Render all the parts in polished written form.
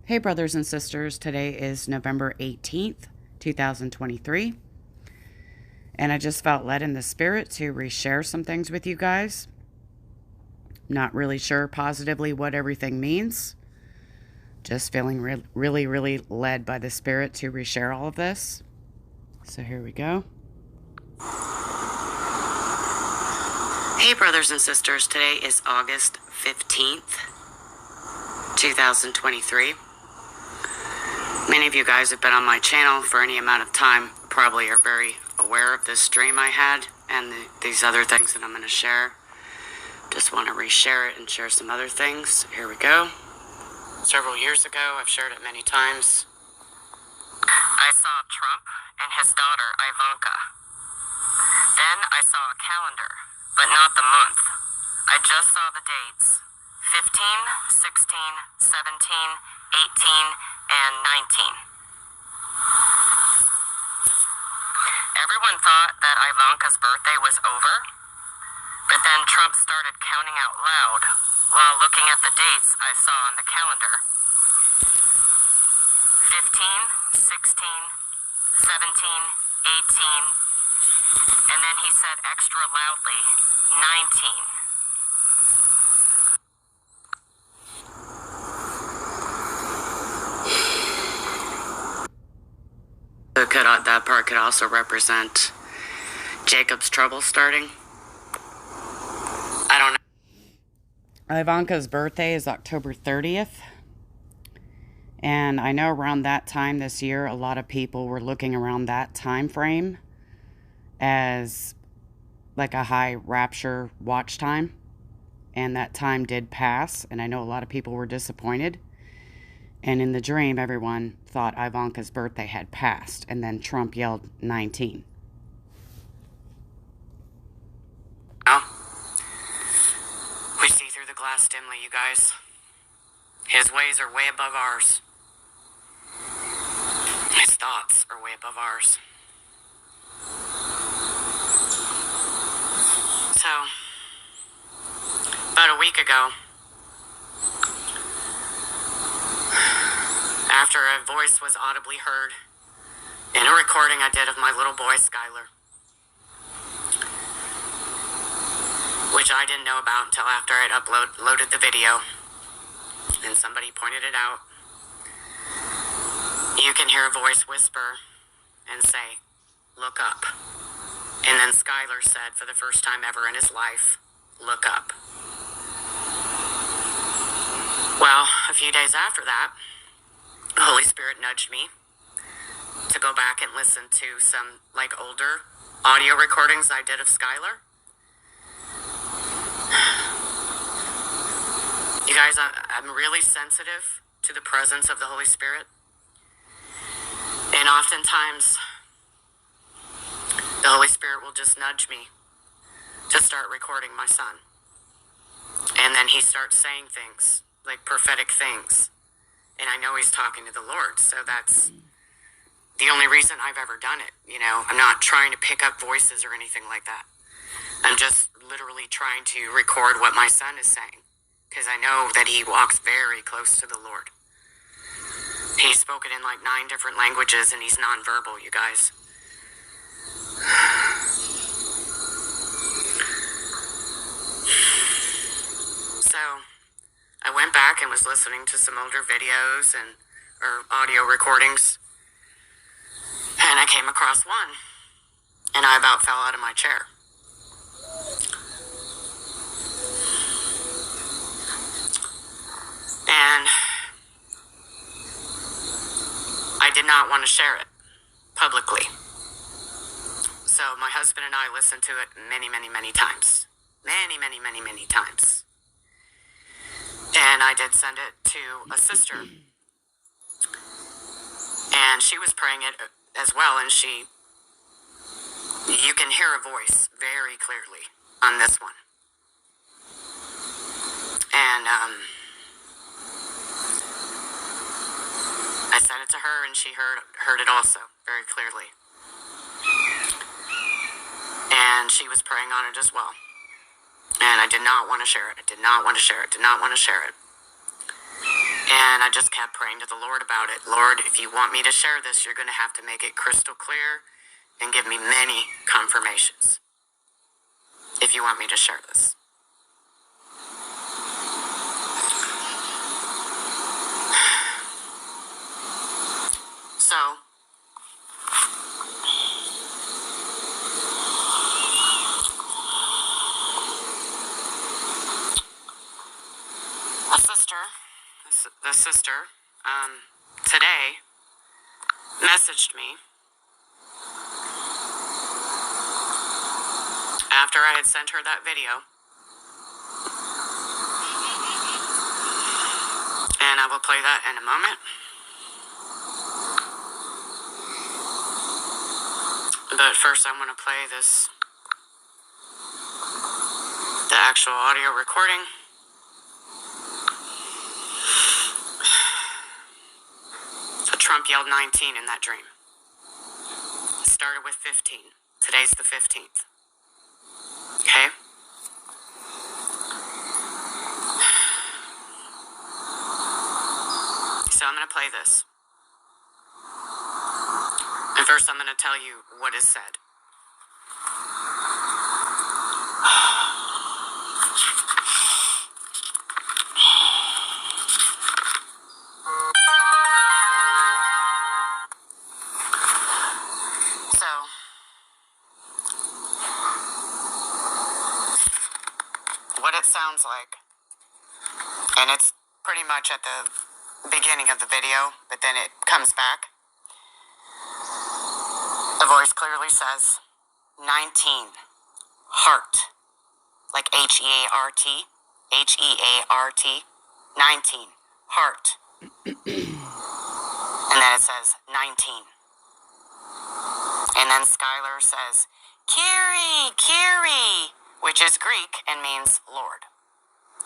Hey, brothers and sisters, today is November 18th, 2023, and I just felt led in the spirit to reshare some things with you guys. Not really sure positively what everything means. Just feeling really led by the spirit to reshare all of this. So here we go. Hey, brothers and sisters, today is August 15th, 2023. Many of you guys have been on my channel for any amount of time, probably are very aware of this dream I had and these other things that I'm going to share. Just want to reshare it and share some other things. Here we go. Several years ago, I've shared it many times. I saw Trump and his daughter, Ivanka. Then I saw a calendar, but not the month. I just saw the dates. 15, 16, 17, 18, and 19. Everyone thought that Ivanka's birthday was over, but then Trump started counting out loud while looking at the dates I saw on the calendar. 15, 16, 17, 18, and then he said extra loudly, 19. That part could also represent Jacob's trouble starting. I don't know. Ivanka's birthday is October 30th. And I know around that time this year, a lot of people were looking around that time frame as like a high rapture watch time. And that time did pass. And I know a lot of people were disappointed. And in the dream, everyone thought Ivanka's birthday had passed. And then Trump yelled 19. Oh. We see through the glass dimly, you guys. His ways are way above ours. His thoughts are way above ours. So, about a week ago, after a voice was audibly heard in a recording I did of my little boy, Skylar, which I didn't know about until after I'd uploaded the video, and somebody pointed it out. You can hear a voice whisper and say, "Look up." And then Skylar said, for the first time ever in his life, "Look up." Well, a few days after that, the Holy Spirit nudged me to go back and listen to some older audio recordings I did of Skylar. You guys, I'm really sensitive to the presence of the Holy Spirit. And oftentimes, the Holy Spirit will just nudge me to start recording my son. And then he starts saying things, like prophetic things. And I know he's talking to the Lord, so that's the only reason I've ever done it. You know, I'm not trying to pick up voices or anything like that. I'm just literally trying to record what my son is saying, because I know that he walks very close to the Lord. He's spoken in 9 different languages, and he's nonverbal, you guys. So I went back and was listening to some older videos or audio recordings, and I came across one, and I about fell out of my chair. And I did not want to share it publicly. So my husband and I listened to it many times. Many times. And I did send it to a sister. And she was praying it as well. And you can hear a voice very clearly on this one. And I sent it to her, and she heard it also very clearly. And she was praying on it as well. And I did not want to share it. I did not want to share it. And I just kept praying to the Lord about it. Lord, if you want me to share this, you're going to have to make it crystal clear and give me many confirmations if you want me to share this. So, the sister, today messaged me after I had sent her that video, and I will play that in a moment. But first I want to play the actual audio recording. So Trump yelled 19 in that dream. It started with 15. Today's the 15th. Okay? So I'm going to play this. And first I'm going to tell you what is said. So, what it sounds like, and it's pretty much at the beginning of the video, but then it comes back. The voice clearly says 19, heart, like Heart, Heart, 19, heart. And then it says 19. And then Skylar says, Kyrie, which is Greek and means Lord.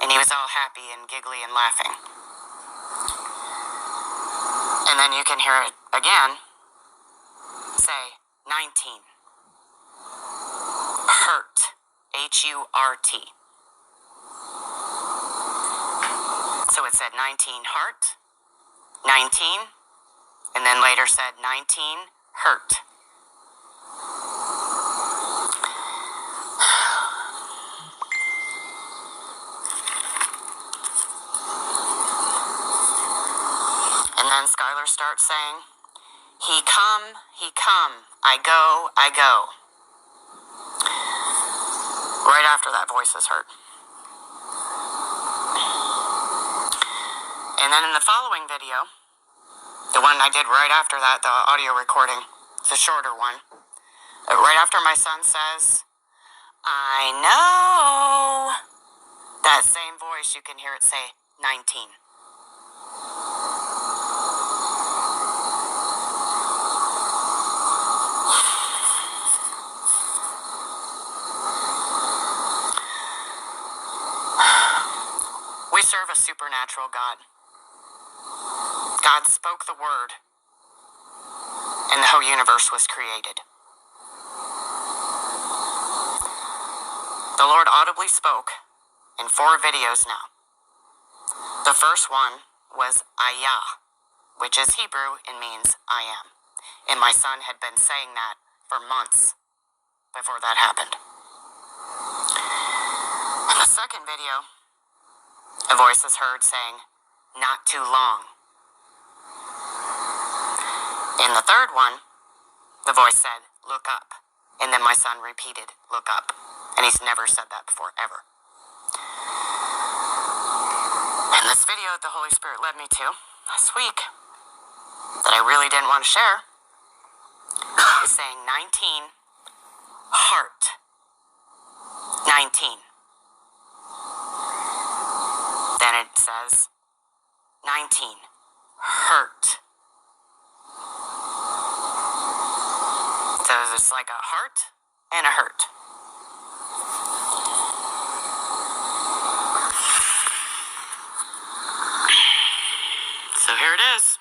And he was all happy and giggly and laughing. And then you can hear it again say 19. Hurt, Hurt. So it said 19 heart, 19, and then later said 19 hurt. And then Skylar starts saying, he come, I go. Right after that voice is heard. And then in the following video, the one I did right after that, the audio recording, it's a shorter one. Right after my son says, I know, that same voice, you can hear it say 19. We serve a supernatural God. God spoke the word, and the whole universe was created. The Lord audibly spoke in 4 videos now. The first one was Ayah, which is Hebrew and means I am. And my son had been saying that for months before that happened. In the second video, a voice is heard saying, not too long. In the third one, the voice said, look up. And then my son repeated, look up. And he's never said that before, ever. And this video that the Holy Spirit led me to last week, that I really didn't want to share, is saying 19, heart. 19. Then it says 19, hurt. So it's like a heart and a hurt. So here it is.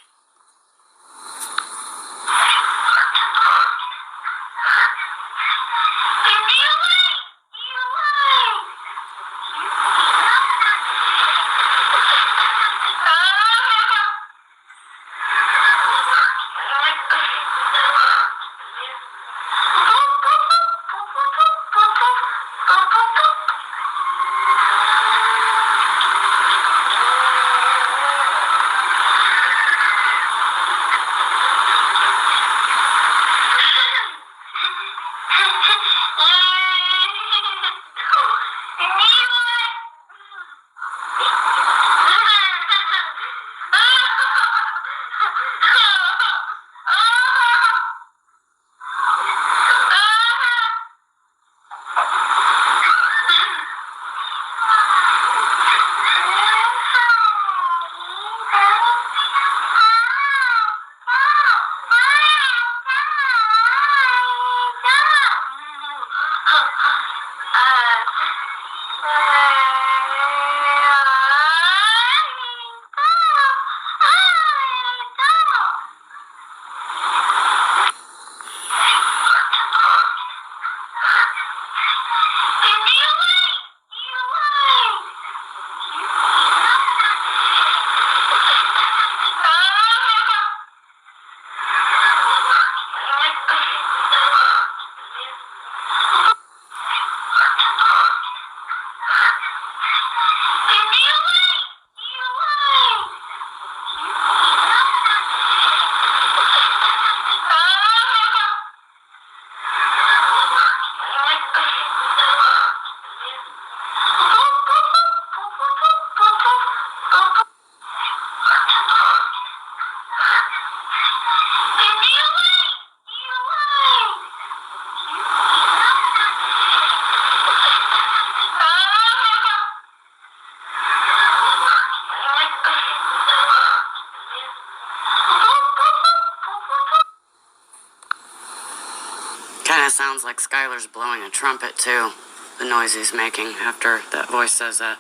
sounds like Skylar's blowing a trumpet, too. The noise he's making after that voice says that.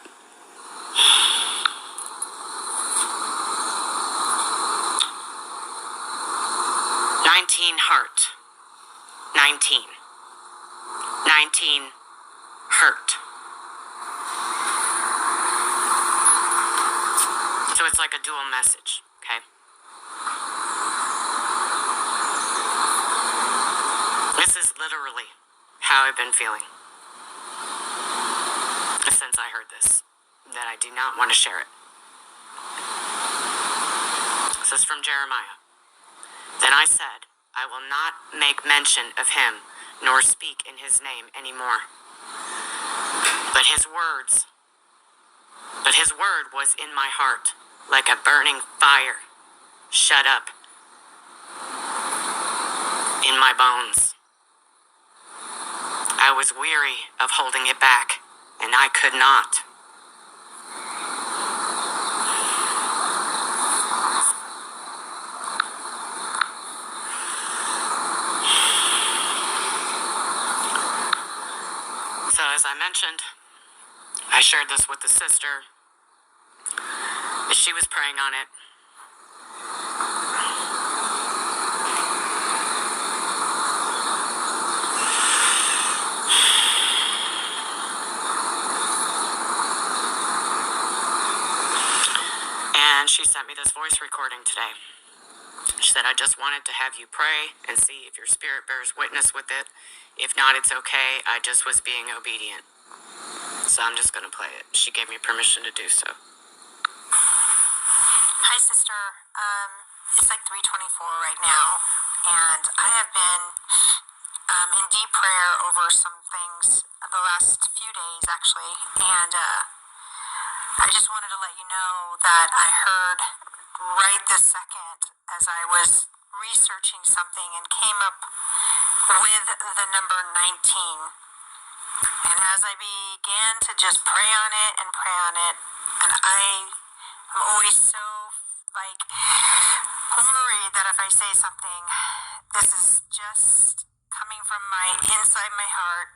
Heart. 19. 19 hurt. So it's like a dual message, okay? This is literally how I've been feeling since I heard this, that I do not want to share it. This is from Jeremiah. Then I said, I will not make mention of him, nor speak in his name anymore. But his word was in my heart, like a burning fire, shut up in my bones. I was weary of holding it back, and I could not. So as I mentioned, I shared this with the sister. She was praying on it. And she sent me this voice recording today. She said, I just wanted to have you pray and see if your spirit bears witness with it. If not, it's okay. I just was being obedient. So I'm just going to play it. She gave me permission to do so. Hi, sister. It's like 3:24 right now, and I have been in deep prayer over some things the last few days, actually, and I just wanted to let you know that I heard right this second as I was researching something and came up with the number 19. And as I began to just pray on it, and I'm always so, worried that if I say something, this is just coming from my inside my heart,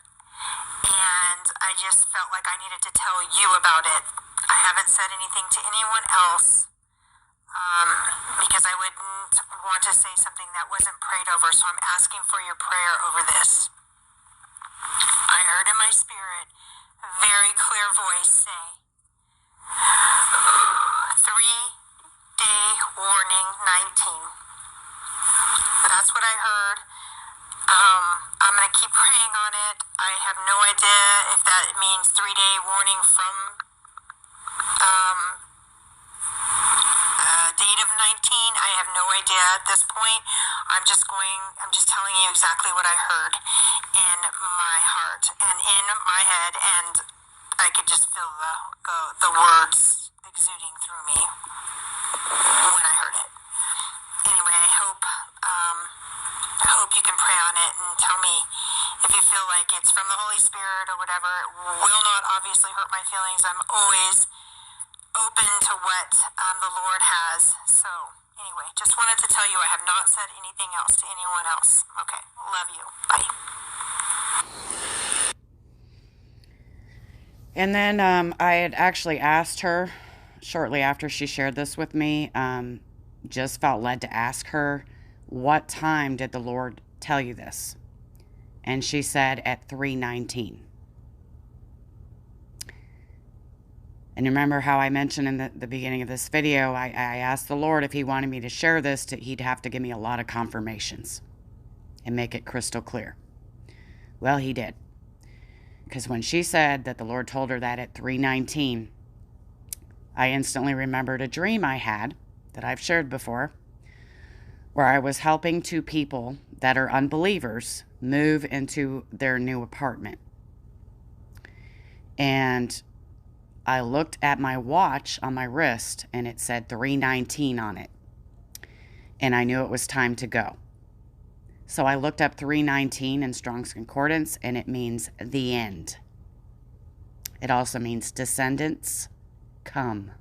and I just felt like I needed to tell you about it. I haven't said anything to anyone else, because I wouldn't want to say something that wasn't prayed over, so I'm asking for your prayer over this. I heard in my spirit a very clear voice say, 3-day warning 19. That's what I heard. I'm going to keep praying on it. I have no idea if that means 3-day warning from date of 19. I have no idea at this point. I'm just telling you exactly what I heard in my heart and in my head, and I could just feel the words exuding through me when I heard it. Anyway, I hope you can pray on it and tell me if you feel like it's from the Holy Spirit or whatever. It will not obviously hurt my feelings. I'm always open to what the Lord has. So anyway, just wanted to tell you I have not said anything else to anyone else. Okay, love you. Bye. And then I had actually asked her shortly after she shared this with me, just felt led to ask her, what time did the Lord tell you this? And she said at 3:19. And remember how I mentioned in the beginning of this video, I asked the Lord if he wanted me to share this, he'd have to give me a lot of confirmations and make it crystal clear. Well, he did. Because when she said that the Lord told her that at 3:19, I instantly remembered a dream I had that I've shared before, where I was helping two people that are unbelievers move into their new apartment. And I looked at my watch on my wrist and it said 3:19 on it. And I knew it was time to go. So I looked up 3:19 in Strong's Concordance, and it means the end. It also means descendants come.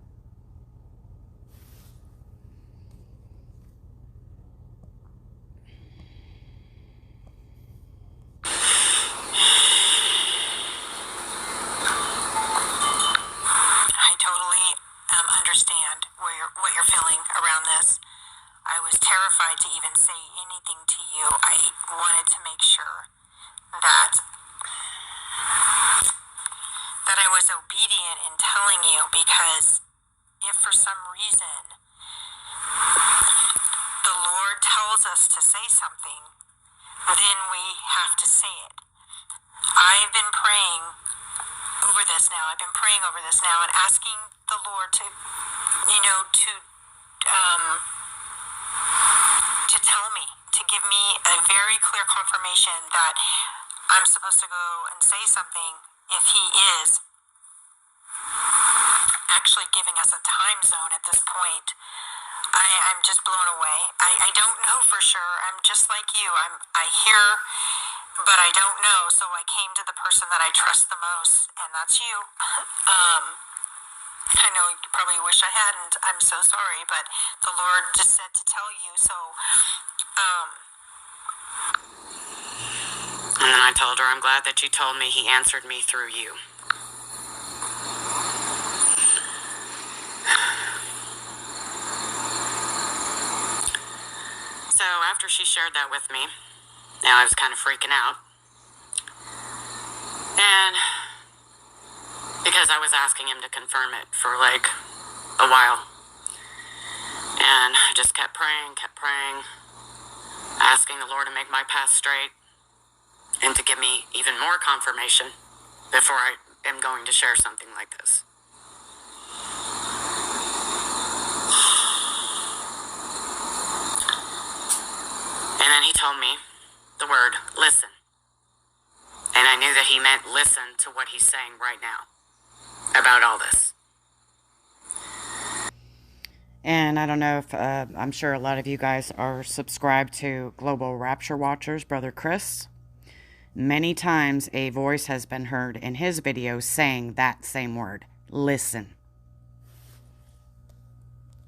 understand what you're feeling around this. I was terrified to even say anything to you. I wanted to make sure that I was obedient in telling you, because if for some reason the Lord tells us to say something, then we have to say it. I've been praying over this now. And asking the Lord to, to tell me, to give me a very clear confirmation that I'm supposed to go and say something if He is actually giving us a time zone at this point. I'm just blown away. I don't know for sure. I'm just like you. I hear, but I don't know. So I came to the person that I trust the most, and that's you. I know you probably wish I hadn't. I'm so sorry, but the Lord just said to tell you. So, And then I told her, I'm glad that you told me He answered me through you. So after she shared that with me, now I was kind of freaking out. And because I was asking Him to confirm it for like a while. And I just kept praying, asking the Lord to make my path straight and to give me even more confirmation before I am going to share something like this. And then He told me the word, listen. And I knew that He meant listen to what He's saying right now about all this. And I don't know if, I'm sure a lot of you guys are subscribed to Global Rapture Watchers, Brother Chris. Many times a voice has been heard in his videos saying that same word, listen.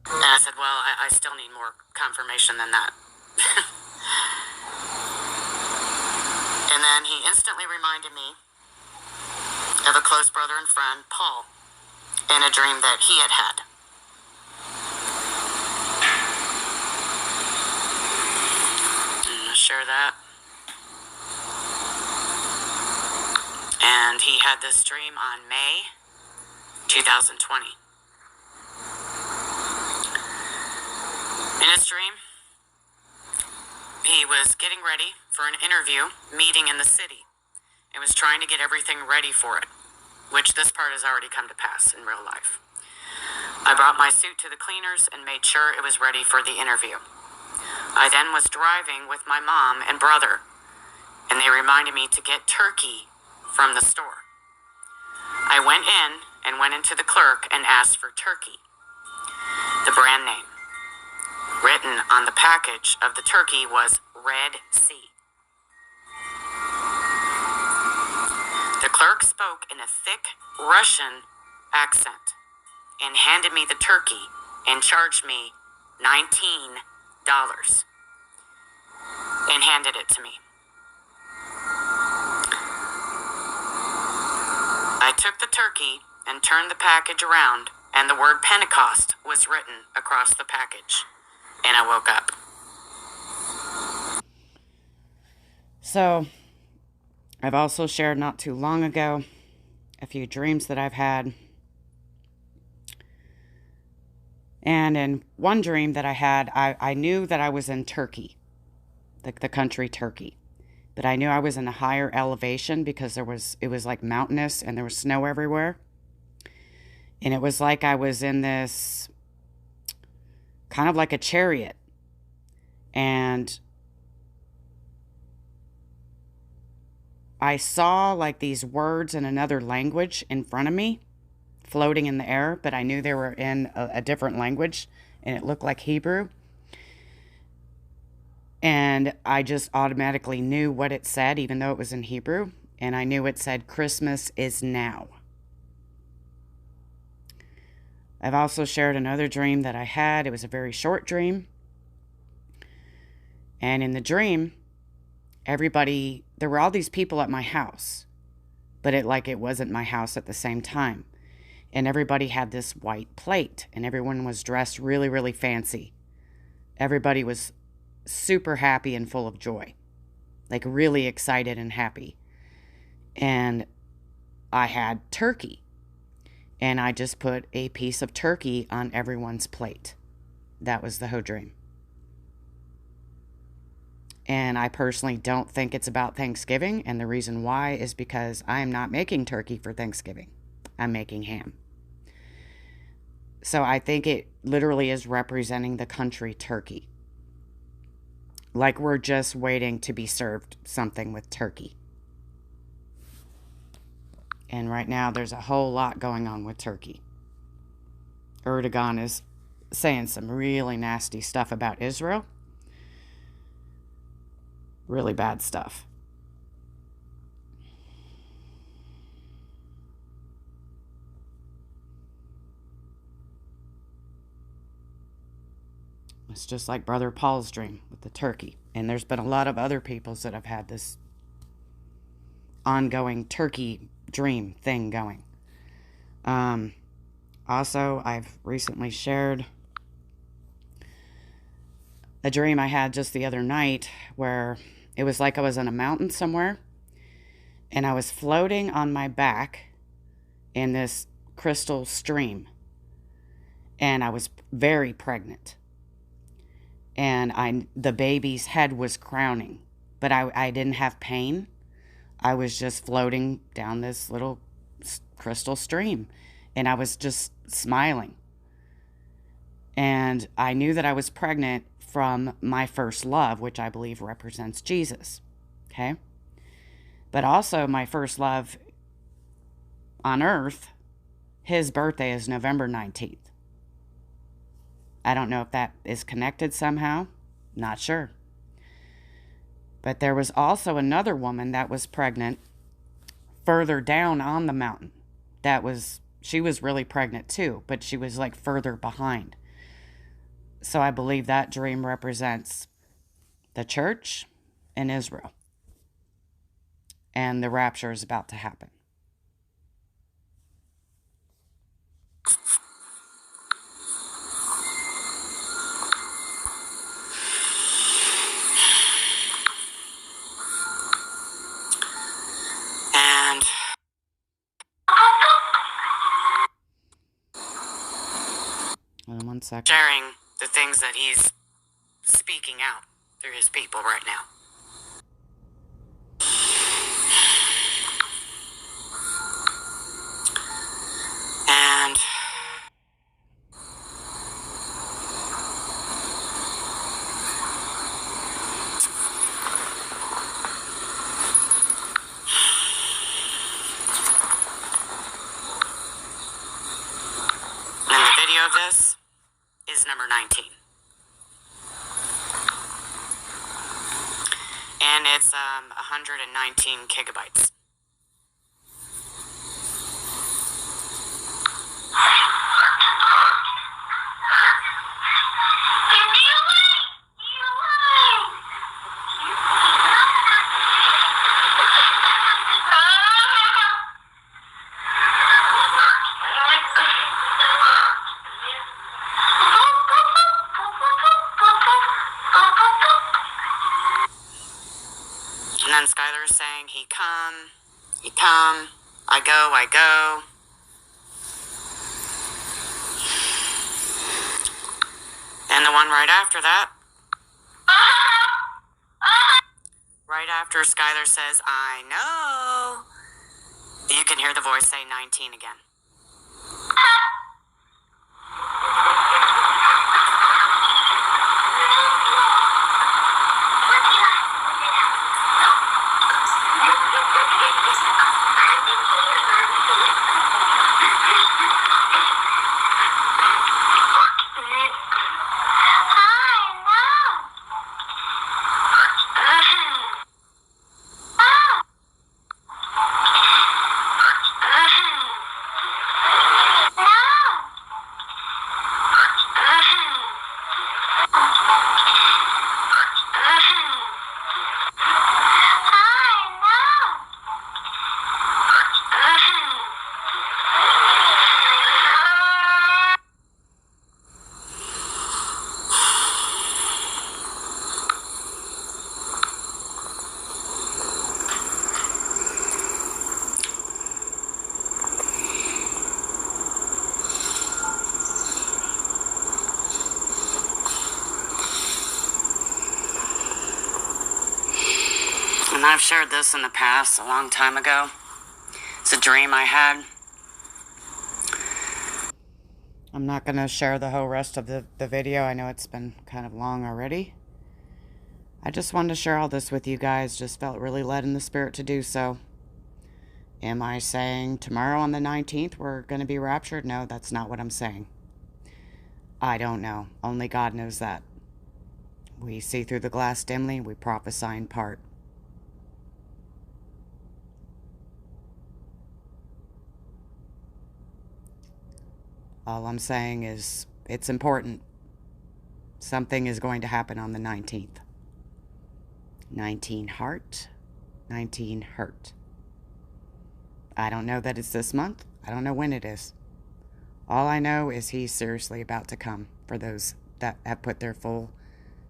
And I said, well, I still need more confirmation than that. And then He instantly reminded me of a close brother and friend, Paul, in a dream that he had had. I'm going to share that. And he had this dream on May 2020. In his dream, he was getting ready for an interview, meeting in the city, and was trying to get everything ready for it, which this part has already come to pass in real life. I brought my suit to the cleaners and made sure it was ready for the interview. I then was driving with my mom and brother, and they reminded me to get turkey from the store. I went in and went into the clerk and asked for turkey, the brand name. Written on the package of the turkey was Red Sea. The clerk spoke in a thick Russian accent and handed me the turkey and charged me $19 and handed it to me. I took the turkey and turned the package around, and the word Pentecost was written across the package. And I woke up. So, I've also shared not too long ago a few dreams that I've had. And in one dream that I had, I knew that I was in Turkey, the country Turkey. But I knew I was in a higher elevation because it was like mountainous and there was snow everywhere. And it was like I was in this kind of like a chariot. And I saw like these words in another language in front of me floating in the air, but I knew they were in a different language and it looked like Hebrew. And I just automatically knew what it said, even though it was in Hebrew. And I knew it said, Christmas is now. I've also shared another dream that I had. It was a very short dream. And in the dream, there were all these people at my house. But it wasn't my house at the same time. And everybody had this white plate, and everyone was dressed really, really fancy. Everybody was super happy and full of joy, like really excited and happy. And I had turkey, and I just put a piece of turkey on everyone's plate. That was the whole dream. And I personally don't think it's about Thanksgiving, and the reason why is because I am not making turkey for Thanksgiving. I'm making ham. So I think it literally is representing the country Turkey. Like we're just waiting to be served something with turkey. And right now there's a whole lot going on with Turkey. Erdogan is saying some really nasty stuff about Israel. Really bad stuff. It's just like Brother Paul's dream with the turkey. And there's been a lot of other peoples that have had this ongoing turkey dream thing going. Also, I've recently shared a dream I had just the other night where it was like I was on a mountain somewhere and I was floating on my back in this crystal stream. And I was very pregnant. And the baby's head was crowning, but I didn't have pain. I was just floating down this little crystal stream, and I was just smiling. And I knew that I was pregnant from my first love, which I believe represents Jesus. Okay? But also my first love on earth, his birthday is November 19th. I don't know if that is connected somehow. Not sure. But there was also another woman that was pregnant further down on the mountain. She was really pregnant too, but she was like further behind. So I believe that dream represents the church and Israel. And the rapture is about to happen. And hold on 1 second. Sharing the things that he's speaking out through his people right now. And the video of this is number 19. And it's 119 gigabytes. And then Skylar's saying, he come, I go. And the one right after that, right after Skylar says, I know, you can hear the voice say 19 again. And I've shared this in the past, a long time ago. It's a dream I had. I'm not going to share the whole rest of the video. I know it's been kind of long already. I just wanted to share all this with you guys. Just felt really led in the spirit to do so. Am I saying tomorrow on the 19th we're going to be raptured? No, that's not what I'm saying. I don't know. Only God knows that. We see through the glass dimly. We prophesy in part. All I'm saying is it's important. Something is going to happen on the 19th. 19 heart, 19 hurt. I don't know that it's this month. I don't know when it is. All I know is he's seriously about to come for those that have put their full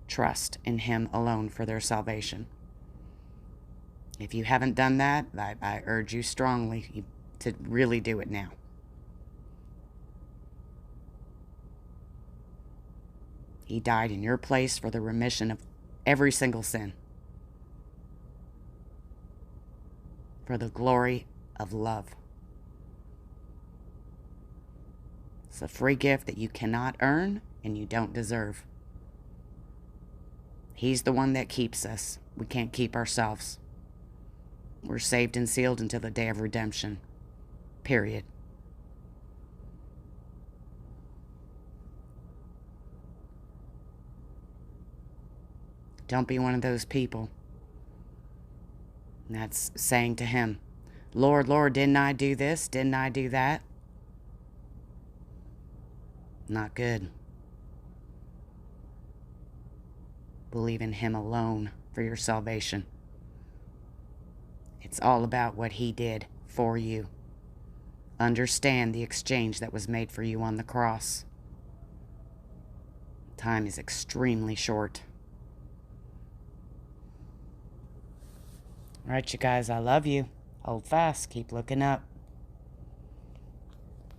trust in him alone for their salvation. If you haven't done that, I urge you strongly to really do it now. He died in your place for the remission of every single sin. For the glory of love. It's a free gift that you cannot earn and you don't deserve. He's the one that keeps us. We can't keep ourselves. We're saved and sealed until the day of redemption. Period. Don't be one of those people that's saying to him, Lord, Lord, didn't I do this? Didn't I do that? Not good. Believe in him alone for your salvation. It's all about what he did for you. Understand the exchange that was made for you on the cross. Time is extremely short. All right, you guys, I love you. Hold fast. Keep looking up.